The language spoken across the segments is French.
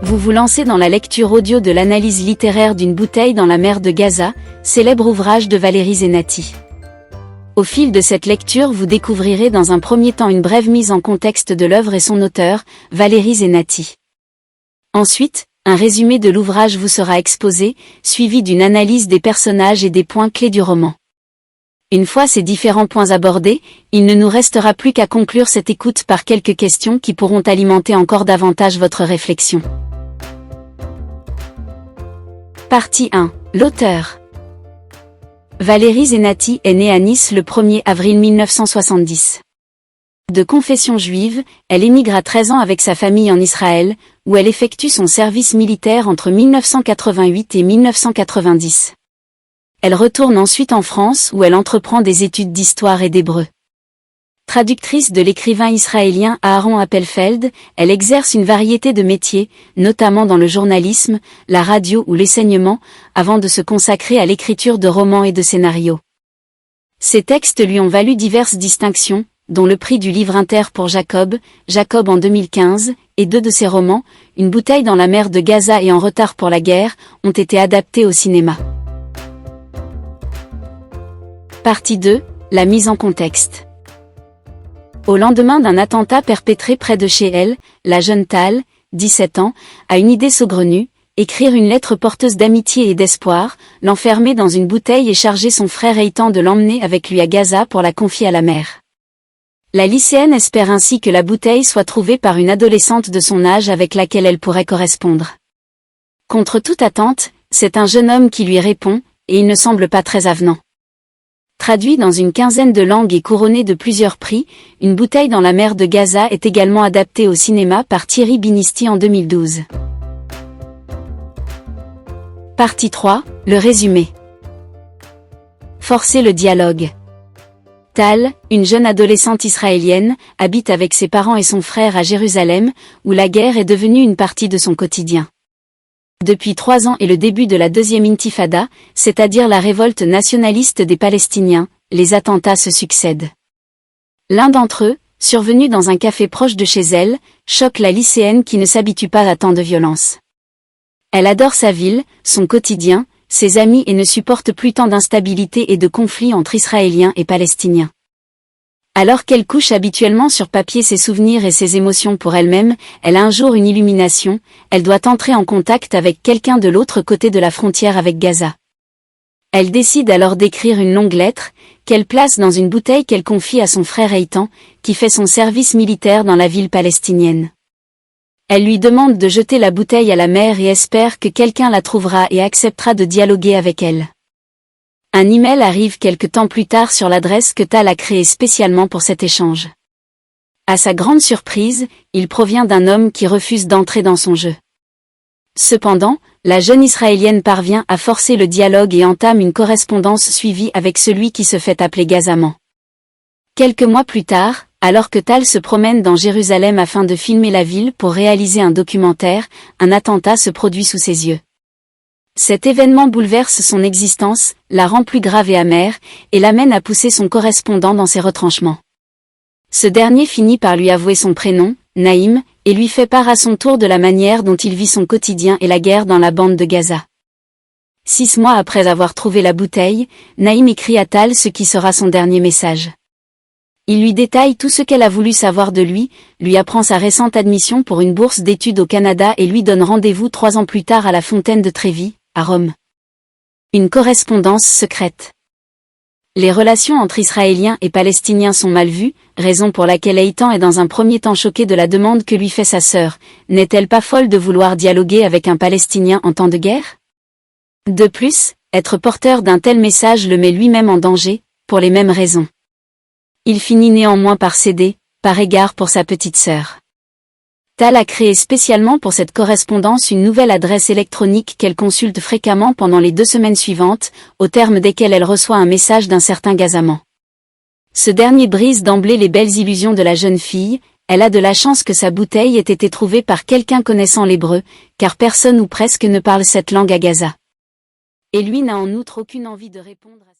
Vous vous lancez dans la lecture audio de l'analyse littéraire d'une bouteille dans la mer de Gaza, célèbre ouvrage de Valérie Zenati. Au fil de cette lecture, vous découvrirez dans un premier temps une brève mise en contexte de l'œuvre et son auteur, Valérie Zenati. Ensuite, un résumé de l'ouvrage vous sera exposé, suivi d'une analyse des personnages et des points clés du roman. Une fois ces différents points abordés, il ne nous restera plus qu'à conclure cette écoute par quelques questions qui pourront alimenter encore davantage votre réflexion. Partie 1. L'auteur. Valérie Zenati est née à Nice le 1er avril 1970. De confession juive, elle émigre à 13 ans avec sa famille en Israël, où elle effectue son service militaire entre 1988 et 1990. Elle retourne ensuite en France où elle entreprend des études d'histoire et d'hébreu. Traductrice de l'écrivain israélien Aaron Appelfeld, elle exerce une variété de métiers, notamment dans le journalisme, la radio ou l'enseignement, avant de se consacrer à l'écriture de romans et de scénarios. Ses textes lui ont valu diverses distinctions, dont le prix du livre inter pour Jacob en 2015, et 2 de ses romans, Une bouteille dans la mer de Gaza et En retard pour la guerre, ont été adaptés au cinéma. Partie 2. La mise en contexte. Au lendemain d'un attentat perpétré près de chez elle, la jeune Tal, 17 ans, a une idée saugrenue, écrire une lettre porteuse d'amitié et d'espoir, l'enfermer dans une bouteille et charger son frère Eitan de l'emmener avec lui à Gaza pour la confier à la mer. La lycéenne espère ainsi que la bouteille soit trouvée par une adolescente de son âge avec laquelle elle pourrait correspondre. Contre toute attente, c'est un jeune homme qui lui répond, et il ne semble pas très avenant. Traduit dans une quinzaine de langues et couronné de plusieurs prix, Une bouteille dans la mer de Gaza est également adapté au cinéma par Thierry Binisti en 2012. Partie 3. Le résumé. Forcer le dialogue. Tal, une jeune adolescente israélienne, habite avec ses parents et son frère à Jérusalem, où la guerre est devenue une partie de son quotidien. Depuis 3 ans et le début de la deuxième intifada, c'est-à-dire la révolte nationaliste des Palestiniens, les attentats se succèdent. L'un d'entre eux, survenu dans un café proche de chez elle, choque la lycéenne qui ne s'habitue pas à tant de violence. Elle adore sa ville, son quotidien, ses amis et ne supporte plus tant d'instabilité et de conflits entre Israéliens et Palestiniens. Alors qu'elle couche habituellement sur papier ses souvenirs et ses émotions pour elle-même, elle a un jour une illumination, elle doit entrer en contact avec quelqu'un de l'autre côté de la frontière avec Gaza. Elle décide alors d'écrire une longue lettre, qu'elle place dans une bouteille qu'elle confie à son frère Eitan, qui fait son service militaire dans la ville palestinienne. Elle lui demande de jeter la bouteille à la mer et espère que quelqu'un la trouvera et acceptera de dialoguer avec elle. Un email arrive quelque temps plus tard sur l'adresse que Tal a créée spécialement pour cet échange. À sa grande surprise, il provient d'un homme qui refuse d'entrer dans son jeu. Cependant, la jeune Israélienne parvient à forcer le dialogue et entame une correspondance suivie avec celui qui se fait appeler Gazaman. Quelques mois plus tard, alors que Tal se promène dans Jérusalem afin de filmer la ville pour réaliser un documentaire, un attentat se produit sous ses yeux. Cet événement bouleverse son existence, la rend plus grave et amère, et l'amène à pousser son correspondant dans ses retranchements. Ce dernier finit par lui avouer son prénom, Naïm, et lui fait part à son tour de la manière dont il vit son quotidien et la guerre dans la bande de Gaza. 6 mois après avoir trouvé la bouteille, Naïm écrit à Tal ce qui sera son dernier message. Il lui détaille tout ce qu'elle a voulu savoir de lui apprend sa récente admission pour une bourse d'études au Canada et lui donne rendez-vous 3 ans plus tard à la Fontaine de Trévi, à Rome. Une correspondance secrète. Les relations entre Israéliens et Palestiniens sont mal vues, raison pour laquelle Eitan est dans un premier temps choqué de la demande que lui fait sa sœur. N'est-elle pas folle de vouloir dialoguer avec un Palestinien en temps de guerre? De plus, être porteur d'un tel message le met lui-même en danger, pour les mêmes raisons. Il finit néanmoins par céder, par égard pour sa petite sœur. Tal a créé spécialement pour cette correspondance une nouvelle adresse électronique qu'elle consulte fréquemment pendant les 2 semaines suivantes, au terme desquelles elle reçoit un message d'un certain Gazaman. Ce dernier brise d'emblée les belles illusions de la jeune fille, elle a de la chance que sa bouteille ait été trouvée par quelqu'un connaissant l'hébreu, car personne ou presque ne parle cette langue à Gaza. Et lui n'a en outre aucune envie de répondre à...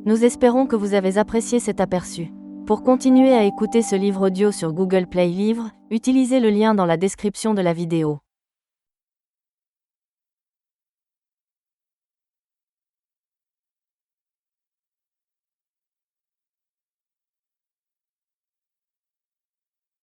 Nous espérons que vous avez apprécié cet aperçu. Pour continuer à écouter ce livre audio sur Google Play Livres, utilisez le lien dans la description de la vidéo.